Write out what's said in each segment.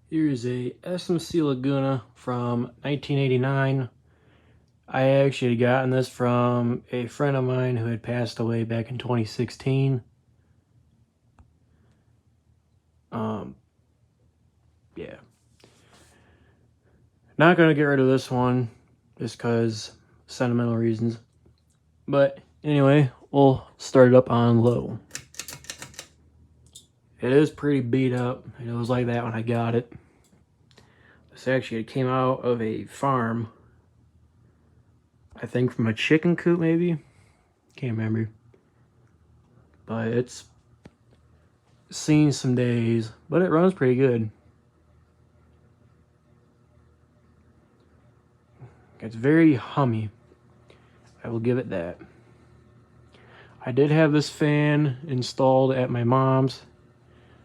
Here's a SMC Laguna from 1989. I actually had gotten this from a friend of mine who had passed away back in 2016. Yeah. Not gonna get rid of this one just because sentimental reasons. But anyway, we'll start it up on low. It is pretty beat up. It was like that when I got it. This actually came out of a farm. I think from a chicken coop, maybe. Can't remember. But it's seen some days, but it runs pretty good. It's very hummy. I will give it that. I did have this fan installed at my mom's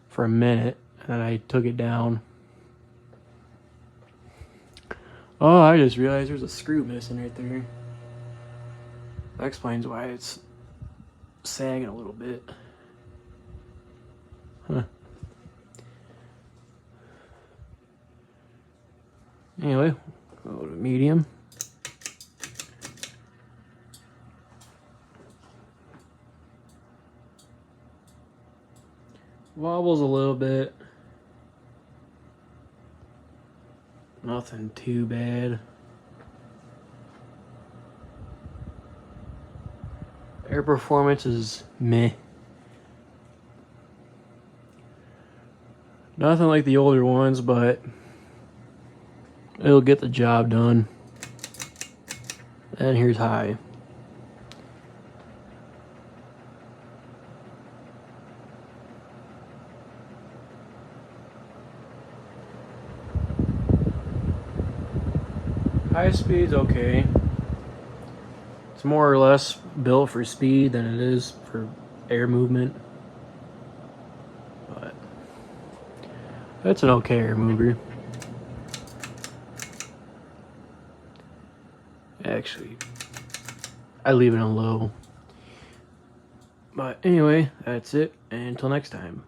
for a minute, and then I took it down. Oh, I just realized there's a screw missing right there. That explains why it's sagging a little bit. Huh. Anyway, go to medium. Wobbles a little bit. Nothing too bad. Air performance is meh. Nothing like the older ones, but it'll get the job done. And here's high. High speed's okay. It's more or less built for speed than it is for air movement. But that's an okay air mover. Actually, I leave it on low. But anyway, that's it. And until next time.